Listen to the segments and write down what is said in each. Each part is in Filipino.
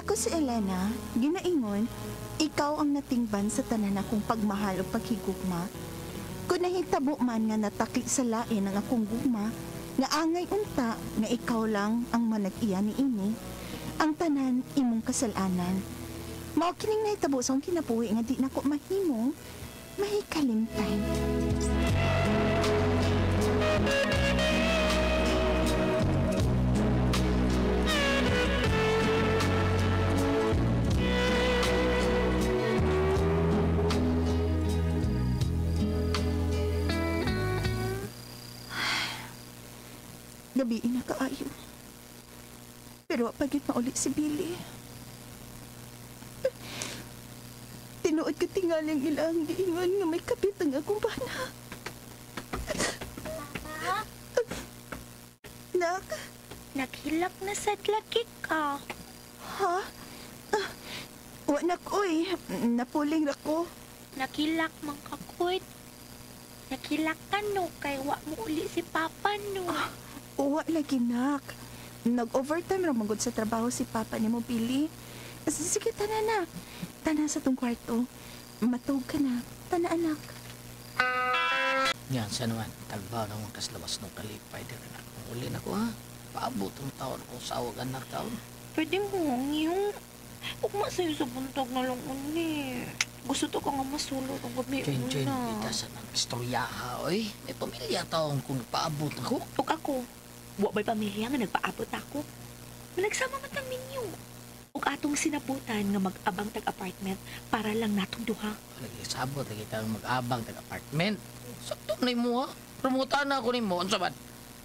Ako si Elena, ginaingon, ikaw ang natingban sa tanan akong pagmahal o paghigugma. Kung nahitabo man nga natakli sa lain ang akong gugma, nga angay unta nga ikaw lang ang manag-iya ni ini, ang tanan imong kasalanan. Mao kining nahitabo sa akong kinabuhi nga di nako mahimo, mahikalimtan. Gabiin na kaayo. Pero pagit mauli si Billy. Tinuod ka tingaling ilang giingon nga may kapit ang akong bana. Nak? Naghilak na sad laki ka. Ha? Wa na ko'y. Napuling na ko. Naghilak man kakoy. Naghilak ka no, kay wa mo uli si Papa no. Wa lagi, nak. Nag-overtime ra magod sa trabaho si Papa ni mo, Billy. Sige, tana na. Tana sa tong kwarto. Matug ka na. Tana, anak. Yan, sa naman. Talbaw na mga kaslabas ng kalipay. Dito na. Uli na ko, ha? Paabot ang taon kung sawag anak taon. Pwede mo, yung... Huwag masayo sa buntag na lang uni. Gusto to ka nga masulot ang gabi Chen, una. itasan ng istorya, ha, oy. May pamilya taon kung paabot ako. Huwag ako. Wa ba'y pamilya nga nagpaabot ako? Nagsama man tang ninyo. Ug atong sinabutan nga mag-abang tag-apartment para lang natong duha. Lagi sabot, lagi tayo mag-abang tag-apartment. Sakto na mo, ha? Promotan na ako ni mo. Ano sabat?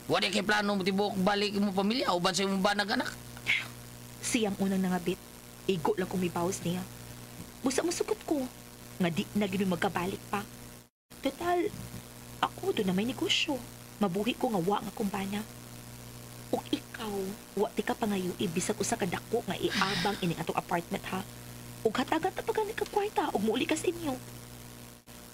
Wala kay plano mo tibok balik mo pamilya o ba sa imong banag anak? Siyang unang nangabit. Igo lang kung may bawas niya. Busa masukot ko. Nga di na gano'y magkabalik pa. Total, ako doon na may negosyo. Mabuhi ko nga wa nga kumbana. O ikaw, wa ti ka pangayo ibisag usa ka dako nga iabang ining atong apartment ha. Ug hatagan ta pagani ka kwarta ug muuli ka sa inyo.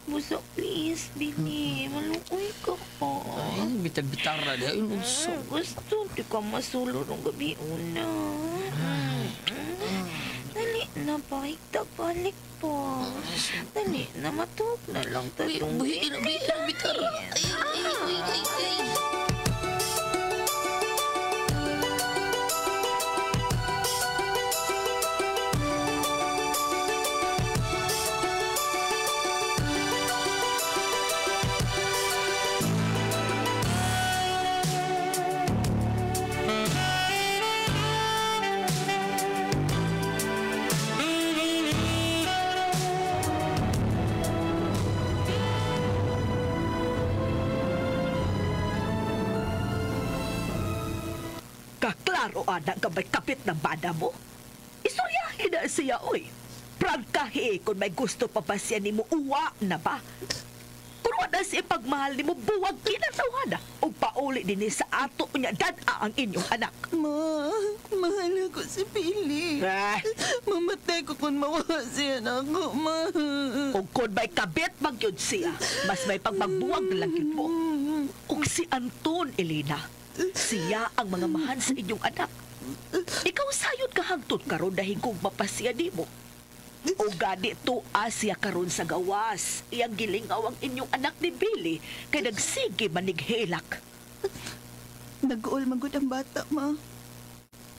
Busa, please, Bini. Malukoy ka pa. Ay, bitar-bitar na dahil unso. Gusto, di ka masulo ng gabi una. Dali na, balik pa. Dali na, matug na lang tatong Bitar. Ay. Kaklaro anak ka may kapit ng bada mo? Isuryahin na siya, oy. Prangkahi kung may gusto pa ba siya ni mo uwa na ba? Kung wala siya pagmahal ni mo, buwag kinatawa na. O pauli din sa ato niya, dada ang inyong anak. Mahal ako si Billy. Mamatay ko kung mawala siya na ako, ma. O kung may kabit magyod siya, mas may pagmagbuwag na lang yun mo. O si Anton, Elena, siya ang mga mahal sa inyong anak. Ikaw sayod ka hangtod karon dahil kung mapasya di mo. O gani to asya karon sa gawas. Iyang gilingaw ang inyong anak ni Billy kay nagsige manighilak. Nag-uol magod ang bata, ma.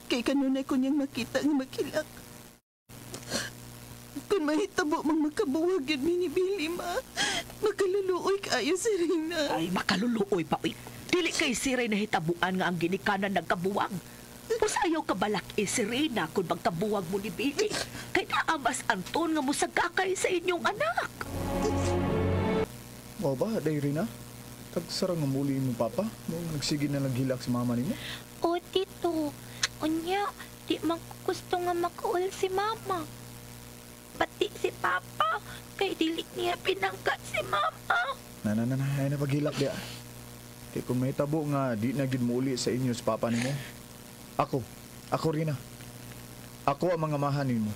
Kay kanunay ko niyang makita nga makilak. Kung mahitabo mang makabuwag yun ni Billy, ma, makaluluoy kaayo si Rina. Ay, makaluluoy pa, uy. Dili kay siray na hitabuan nga ang ginikanan nagkabuwag. Pusayaw ka balak si Rina kung magkabuwag mo ni Billy. Kay naamas Anton nga musagakay sa inyong anak. Mao ba, day Rina? Tagsarang nga muli mo papa? Nung nagsige na naghilak si mama ninyo? O, tito. Unya, di man ko gusto nga makaul si mama. Pati si Papa, kay dili niya pinangkat si mama. Ay na paghilak dia. Kaya kung may tabo nga, di na gid mo uli sa inyo sa papa nimo. Ako Rina. Ako ang mga mahan nimo.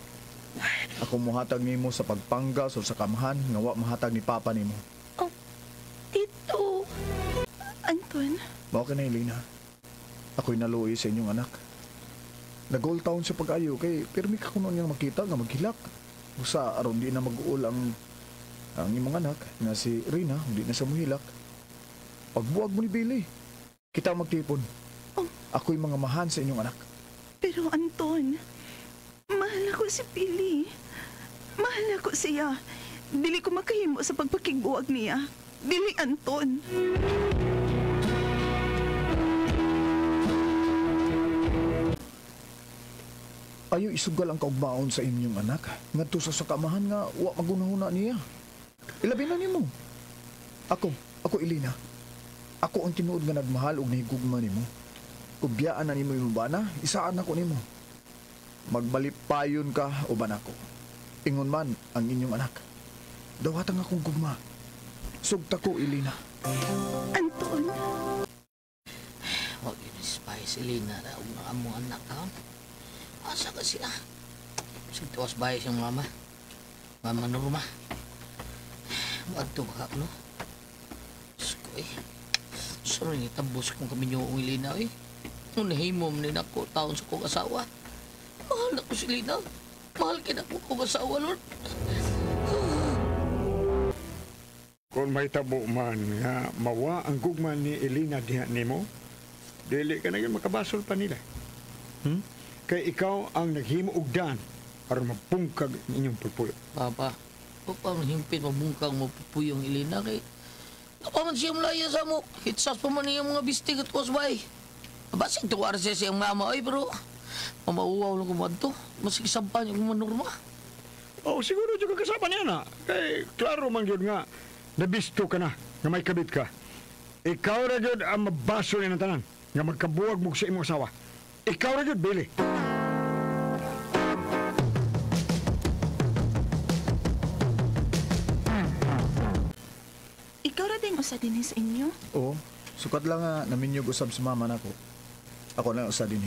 Ako muhatag nimo sa pagpanggas o sa kamahan nga wa mahatag ni papa nimo. Oh, tito. Anton, Mao ka na, Elena. Ako'y naluoy sa inyong anak. Nag-old town siya pag-ayo kay pirmi ka kuno niyang makita nga maghilak. Busa aron di na mag-uol ang imong anak nga si Rina, di na sa muhilak. Pagbuwag mo ni Billy, kita magtipon. Ako'y mga mahan sa inyong anak. Pero Anton, mahal ako si Billy. Mahal ako siya. Dili ko makahimo sa pagpakigbuwag niya. Dili, Anton. Ayaw isugal ang kaugmaon sa inyong anak. Ngadto sa sakamahan nga wa magunahuna niya. Ilabi na nimo. Ako Elena. Ako ang tinuod nga nagmahal og nahigugma nimo. Ug biyaan na nimo imong bana, isaan ako nimo. Magbalipayon ka uban ako. Ingon man ang inyong anak. Dawatang akong gugma. Sugta ko, Elena. Anton, Huwag yun spice, Elena, na ang mga among anak ha. Asa ka sila? Sigtawas bahay siyang mama. Mama Norma. Maadto ba ka, no? Diyos ko eh. Sorry, tabos kong kami niyo ang Elena eh. Nung nahimom ni nako taon sa kong asawa. Mahal na ko si Elena. Mahal kina ko kong asawa, Lord. Kung may tabo man nga mawa ang gugman ni Elena diha nimo, dili ka na yun makabasol pa nila. Kay ikaw ang naghimo og daan para mapungkag ang inyong pulpulo. Papa, huwag pa himpit mabungkang mapupuyong Elena kay napaman siya malaya sa mo. Hitsas pa man niya mga bistig at kusbay. Basig tuwar siya siyang mama ay pero mamauwaw lang kumadto. Masig sampan yung mga Norma. Oh, siguro juga kasama niya na. Kay klaro man yun nga nabisto ka na nga may kabit ka. Ikaw ra yun ang mabasol niya ng tanan nga magkabuwag mo sa imong asawa. Ikaw ra yun, Billy. ikaw ra din usa din sa inyo. Oo, sukat lang nga naminyog usab si mama nako. Ako lang usa din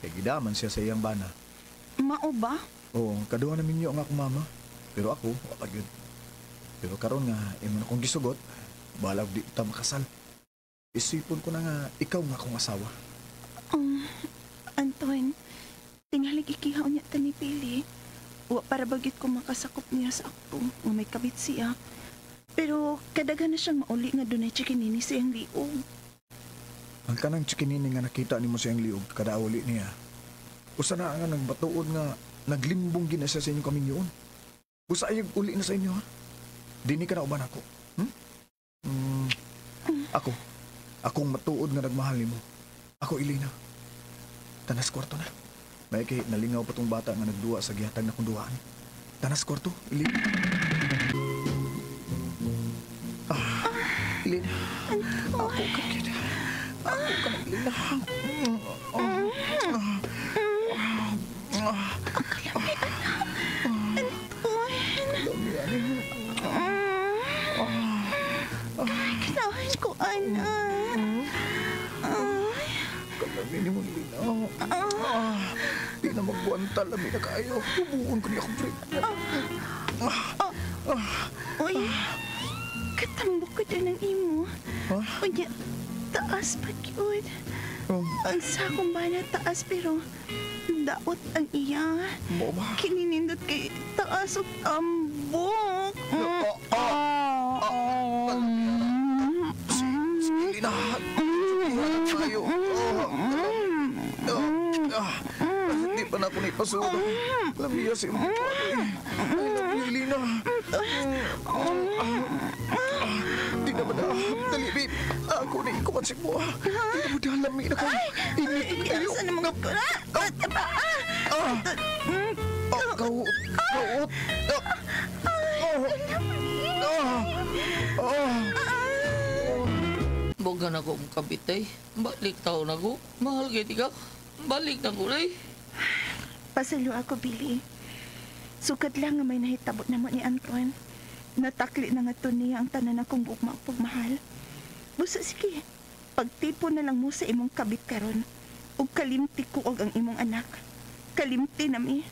Kay gidaman siya sa iyang bana. Mao ba? Oo, kaduha naminyo ang akong mama. Pero ako, wala yun. Pero karon nga, imo na kong gisugot, balag di ta makasal. Isipon ko na nga, ikaw nga akong asawa. Anton, tingalig ikihaw niya ta ni Billy. Wa para bagit ko makasakop niya sa akto nga may kabit siya. Pero kadaghan na siyang mauli nga dunay chikinini siyang liog. Ang kanang chikinini nga nakita nimo sa iyang liog, kada uli niya. Usa na nga nagbatuod nga naglimbong gina siya sa inyong kaminyoon. Usa ayog uli na sa inyo ha. Dini ka na uban ako. Akong matuod nga nagmahal nimo. Ako Elena. Tanas kwarto na. May kay nalingaw pa tong bata nga nagduwa sa gihatag na kong duwaan. Tanas kwarto, Elena. Elena. Ako ka kita. Ako ka na, Elena. Kinahin ko, anak. Kalami ni mong Elena. Di na magbuwanta. Lami na kayo. Bubuon ko niya akong friend. Uy, katambok ko din ang imo. Unya, taas pa yun. Ang sakong bana taas pero daot ang iya. Mo ba? Kininindot kay taas o tambok. Elena. Tayo. Hindi pa na ako naipasudo. Lamiya si mga pwede. I love you, Elena. Di na ba na? Dali, babe. Ako na ikumansik mo. Di na ba na lami na kayo? Init na kayo. Saan naman ko na? Kawot. Boga na ko mong kabitay. Balik taon ako. Mahal kayo tika. Balik na ko na Pasalo ako, Billy. Sukat lang nga may nahitabot naman ni Antoine. Natakli na nga to niya ang tanan akong gugma ug pagmahal. Busa sige, pagtipon na lang mo sa imong kabit karon ug kalimti ko og ang imong anak. Kalimti nami.